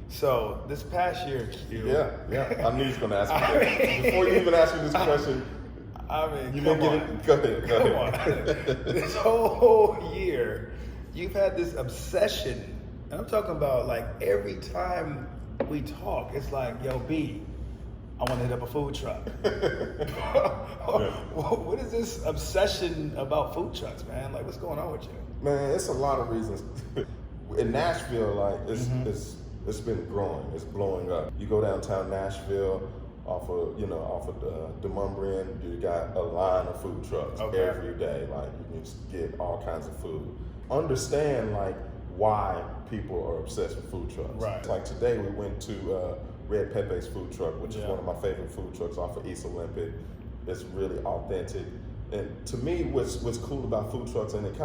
So this past year, Q. Yeah. I knew you was gonna ask me that. Before you even ask me this question, I mean, you come didn't on. get it. Go ahead. Come on. This whole year, you've had this obsession, and I'm talking about like every time we talk, it's like, yo, B, I want to hit up a food truck. What is this obsession about food trucks, man? Like, what's going on with you? Man, it's a lot of reasons. In Nashville, like it's been growing, it's blowing up. You go downtown Nashville, off of the Demumbrian, you got a line of food trucks every day. Like you can just get all kinds of food. Understand like why people are obsessed with food trucks. Right. Like today we went to Red Pepe's food truck, which is one of my favorite food trucks off of East Olympic. It's really authentic. And to me, what's cool about food trucks, and it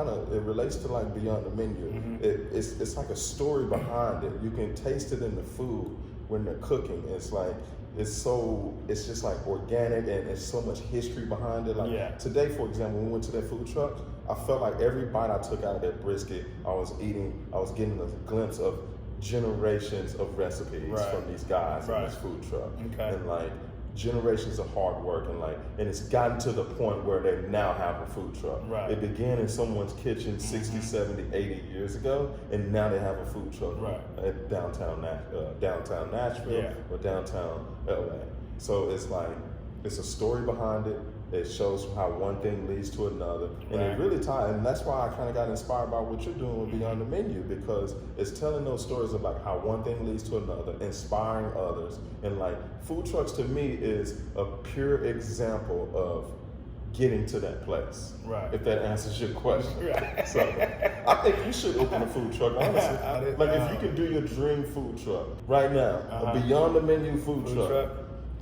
relates to like beyond the menu. It's like a story behind it. You can taste it in the food when they're cooking. It's just like organic, and there's so much history behind it. Like today, for example, when we went to that food truck, I felt like every bite I took out of that brisket, I was getting a glimpse of generations of recipes from these guys in this food truck. And like generations of hard work, and it's gotten to the point where they now have a food truck. It began in someone's kitchen 60, 70, 80 years ago, and now they have a food truck at downtown Nashville or downtown LA. So it's a story behind it. It shows how one thing leads to another, and it really ties. And that's why I kind of got inspired by what you're doing with Beyond the Menu, because it's telling those stories about how one thing leads to another, inspiring others. And like food trucks to me is a pure example of getting to that place. If that answers your question. So I think you should open a food truck, honestly. Like if you could do your dream food truck right now, a Beyond the Menu food truck,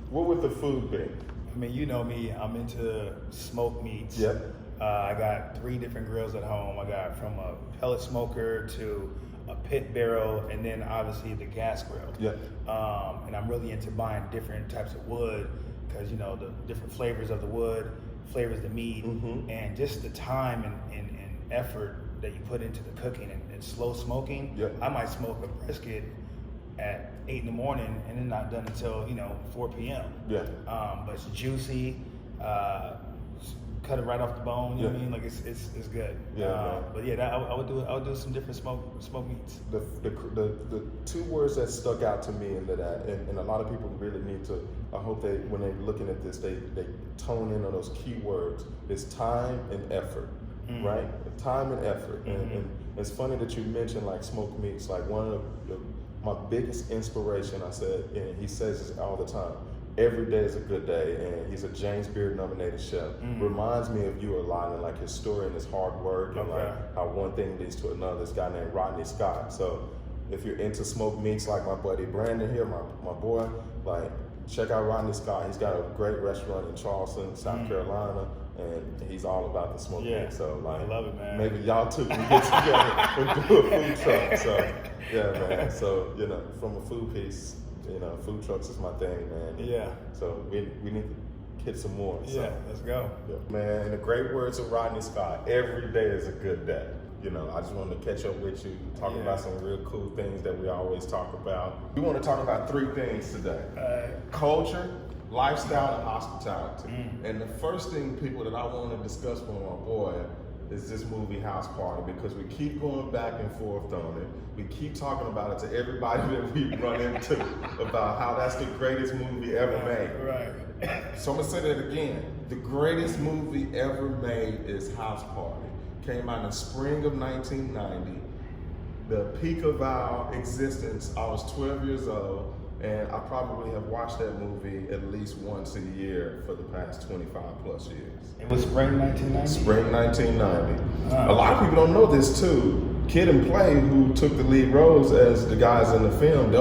what would the food be? I mean, you know me, I'm into smoked meats. I got 3 different grills at home. I got from a pellet smoker to a pit barrel, and then obviously the gas grill. And I'm really into buying different types of wood, because the different flavors of the wood flavors the meat, and just the time and effort that you put into the cooking and slow smoking. I might smoke a brisket at 8 in the morning and then not done until 4 p.m. But it's juicy. Cut it right off the bone. You know what I mean? Like it's good. But yeah, I would do some different smoke meats. The 2 words that stuck out to me into that, and a lot of people really need to. I hope they, when they're looking at this, they tone in on those key words. Is time and effort. Right? Time and effort. And it's funny that you mentioned like smoked meats. Like one of my biggest inspiration, I said, and he says this all the time, every day is a good day, and he's a James Beard nominated chef. Reminds me of you a lot, and like his story and his hard work, and like how one thing leads to another. This guy named Rodney Scott. So if you're into smoked meats like my buddy Brandon here, my boy, like check out Rodney Scott. He's got a great restaurant in Charleston, South Carolina, and he's all about the smoked meat. So like, I love it, man. Maybe y'all two can get together and do a food truck. So yeah, man. So from a food piece, food trucks is my thing, man. So we need to hit some more. So. Let's go. Man, in the great words of Rodney Scott, every day is a good day. I just wanted to catch up with you, talk about some real cool things that we always talk about. We want to talk about 3 things today. Culture, lifestyle, and hospitality. And the first thing, people, that I want to discuss with my boy is this movie House Party, because we keep going back and forth on it. We keep talking about it to everybody that we run into about how that's the greatest movie ever made. So I'm gonna say that again. The greatest movie ever made is House Party. Came out in the spring of 1990. The peak of our existence, I was 12 years old, and I probably have watched that movie at least once a year for the past 25 plus years. It was spring 1990? Spring 1990. A lot of people don't know this too. Kid and Play, who took the lead roles as the guys in the film,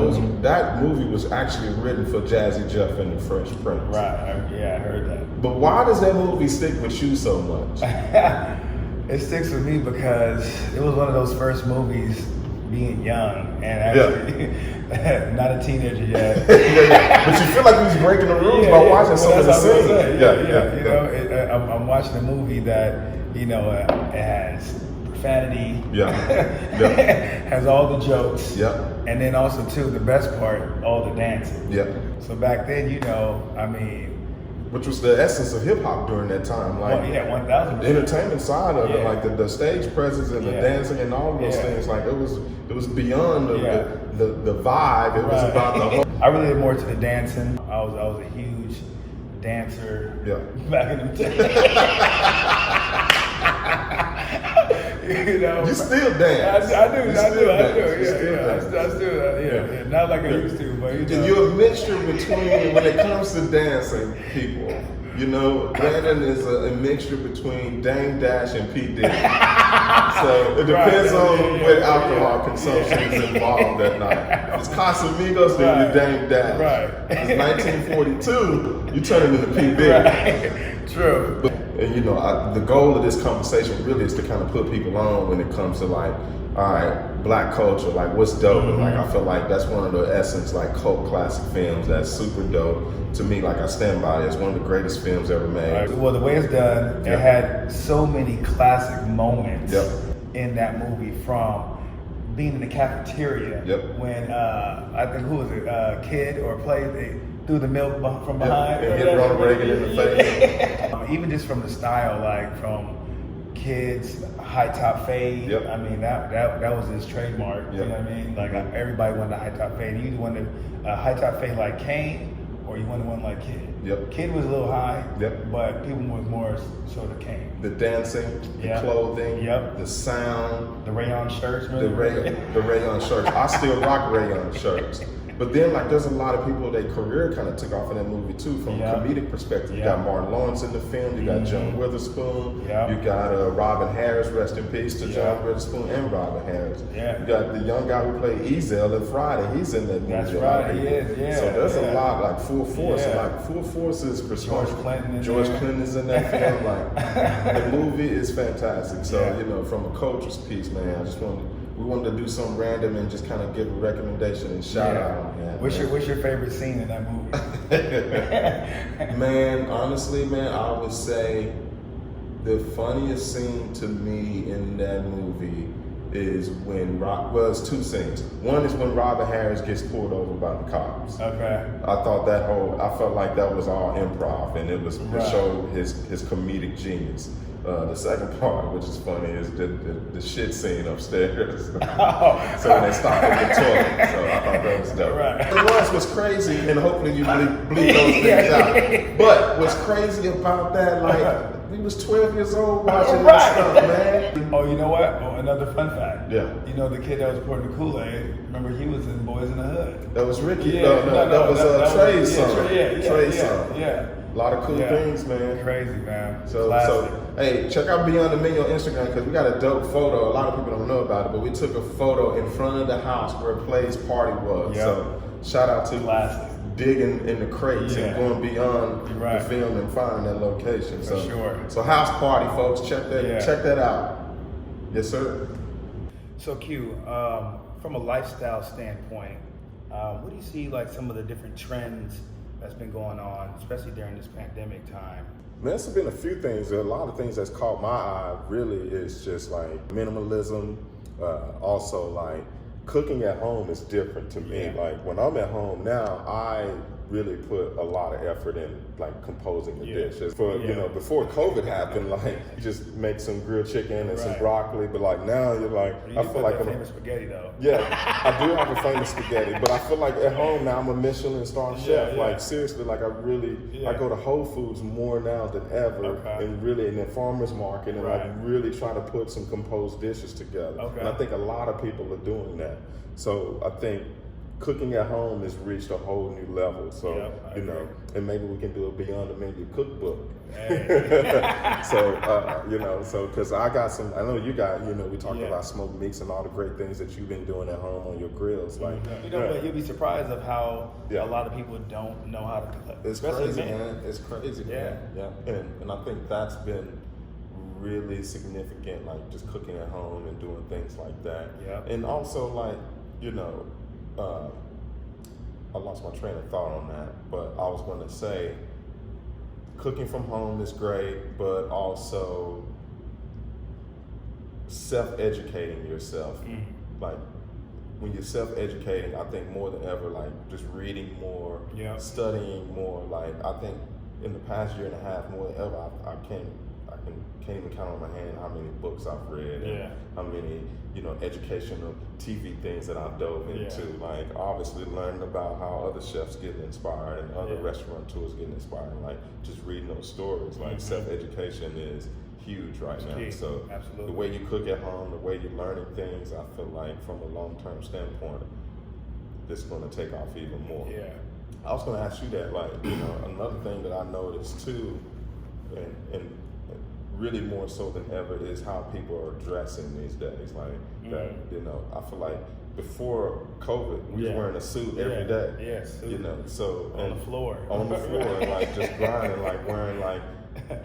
that movie was actually written for Jazzy Jeff and the Fresh Prince. I heard that. But why does that movie stick with you so much? It sticks with me because it was one of those first movies being young and actually not a teenager yet. But you feel like you was breaking the rules by watching some of the scenes. I'm watching a movie that it has profanity, has all the jokes, And then also too, the best part, all the dancing. Yep. So back then, you know, I mean, which was the essence of hip hop during that time. Like, well, yeah, 1,000%. the entertainment side of it, Yeah. like the stage presence and the Yeah. dancing and all of those Yeah. things. Like it was beyond Yeah. the vibe. It was about the whole. I really did more to the dancing. I was a huge dancer. Yeah. Back in the day. You know, You still dance. I do. You Yeah. still dance. I still, yeah. Not like I used to, but you know. And you're a mixture between, when it comes to dancing, people. You know, Brandon is a mixture between Dame Dash and P. Diddy. So it depends on what alcohol consumption is involved that night. If it's Casamigos, then you're Dame Dash. Right. If it's 1942, you turn into P. Diddy. Right. True. And you know, the goal of this conversation really is to kind of put people on when it comes to like, all right, black culture, like what's dope. And like, I feel like that's one of the essence, like cult classic films that's super dope. To me, like I stand by it. It's one of the greatest films ever made. Right. Well, the way it's done, it had so many classic moments in that movie, from being in the cafeteria when I think who was it, Kid or Play, they threw the milk from behind. And hit Ronald Reagan in the face. Even just from the style, like from Kid's high top fade. I mean that was his trademark. You know what I mean? Like everybody wanted a high top fade. You either wanted a high top fade like Kane, or you wanted one like Kid. Kid was a little high, but people was more sort of Kane. The dancing, the clothing, the sound, the rayon shirts. The rayon shirts. I still rock rayon shirts. But then, like, there's a lot of people, their career kind of took off in that movie too, from a comedic perspective. You got Martin Lawrence in the film, you got John Witherspoon, you got Robin Harris, rest in peace to John Witherspoon and Robin Harris. You got the young guy who played Ezel in Friday, he's in that movie. That's right, he is, So there's a lot, like Full Force, and like Full Force is George Clinton. George Clinton is in that film. Like, the movie is fantastic. So, you know, from a culture's piece, man, we wanted to do something random and just kind of give a recommendation and shout out. Man, what's your favorite scene in that movie? Man, honestly, man, I would say the funniest scene to me in that movie is when it's two scenes. One is when Robin Harris gets pulled over by the cops. Okay. I thought I felt like that was all improv, and it showed his comedic genius. The second part, which is funny, is the shit scene upstairs. So when they stopped at the toilet, so I thought that was dope. It was crazy, and hopefully you bleep those things out. But what's crazy about that, like, we was 12 years old watching that stuff, man. Oh, you know what? Oh, another fun fact. Yeah. You know the kid that was pouring the Kool-Aid, remember he was in Boys in the Hood. That was Ricky. That was Trey's son. Trey's son. Yeah. A lot of cool things, man. Crazy, man. So, hey, check out Beyond the Menu on Instagram, because we got a dope photo. A lot of people don't know about it, but we took a photo in front of the house where Play's party was. So shout out to digging in the crates and going beyond the film and finding that location. So house party, folks. Check that out. Yes, sir. So Q, from a lifestyle standpoint, what do you see like some of the different trends that's been going on, especially during this pandemic time? Man, there's been a few things. A lot of things that's caught my eye really is just like minimalism. Also, like cooking at home is different to me. Like when I'm at home now, I really put a lot of effort in like composing the dishes. You know, before COVID happened, like you just make some grilled chicken and some broccoli, but like now you're like, I feel like famous spaghetti though. Yeah, I do have a famous spaghetti, but I feel like at home now I'm a Michelin star chef. Like seriously, like I go to Whole Foods more now than ever, and really in the farmer's market, and I really try to put some composed dishes together. And I think a lot of people are doing that. So I think cooking at home has reached a whole new level. So, you know, and maybe we can do a Beyond the Menu cookbook. Because I got some, I know you got, you know, we talked about smoked meats and all the great things that you've been doing at home on your grills. Like, you know, but you'll be surprised of how a lot of people don't know how to cook. It's crazy, man. It's crazy, man. And I think that's been really significant, like just cooking at home and doing things like that. And also, like, you know, I lost my train of thought on that, but I was going to say cooking from home is great, but also self-educating yourself. Like when you're self-educating, I think more than ever, like just reading more, studying more. Like I think in the past year and a half, more than ever, I can't even count on my hand how many books I've read, and how many educational TV things that I've dove into. Like obviously learning about how other chefs getting inspired and other restaurateurs getting inspired. Like just reading those stories. Like self-education is huge right now. So the way you cook at home, the way you're learning things, I feel like from a long-term standpoint, it's going to take off even more. Yeah. I was going to ask you that, like, another thing that I noticed too, and really more so than ever, is how people are dressing these days. Like that, I feel like before COVID, we was wearing a suit every day. Yes. So on the floor, and like just grinding, like wearing like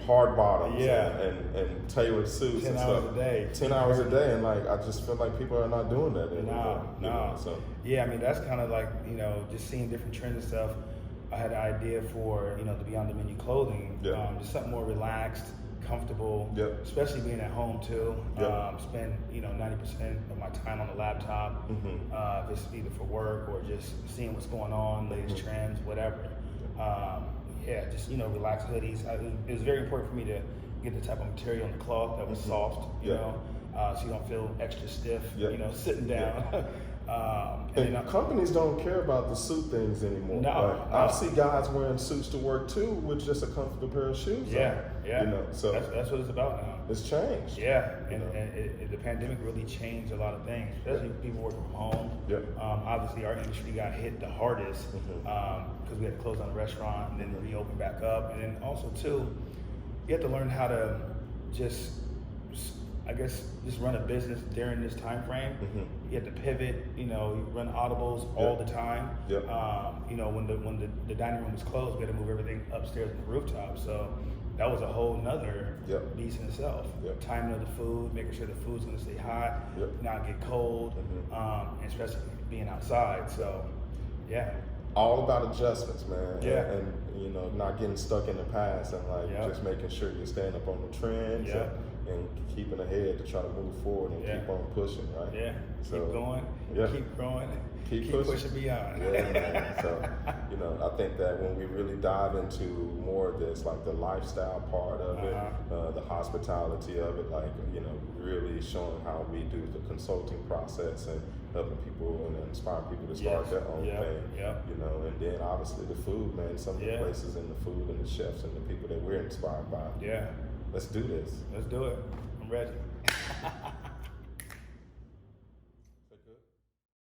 hard bottoms and tailored suits 10 and hours stuff. a day. 10 hours a day, and like I just feel like people are not doing that anymore. No. So yeah, I mean that's kind of like just seeing different trends and stuff. I had an idea for the Beyond the Menu clothing, just something more relaxed, comfortable, especially being at home too. Spend 90% of my time on the laptop, just either for work or just seeing what's going on, latest trends, whatever. Just relaxed hoodies. It was very important for me to get the type of material in the cloth that was soft, so you don't feel extra stiff, sitting down. And companies don't care about the suit things anymore. No, I see guys wearing suits to work too, with just a comfortable pair of shoes. So that's what it's about now. It's changed. And the pandemic really changed a lot of things, especially people working from home. Obviously, our industry got hit the hardest because we had to close down the restaurant and then reopen back up. And then also too, you have to learn how to just run a business during this time frame. You have to pivot. You run audibles all the time. When the dining room was closed, we had to move everything upstairs to the rooftop. So that was a whole nother beast in itself. Timing of the food, making sure the food's going to stay hot, not get cold, and especially being outside. So all about adjustments, man. And not getting stuck in the past, and like just making sure you're staying up on the trends and keeping ahead to try to move forward and keep on pushing, right? So keep going, keep growing, keep pushing beyond. Man. So I think that when we really dive into more of this, like the lifestyle part of it, the hospitality of it, like really showing how we do the consulting process and helping people and inspiring people to start their own thing. And then obviously the food, man. Some of the places in the food and the chefs and the people that we're inspired by. Let's do this. Let's do it. I'm ready.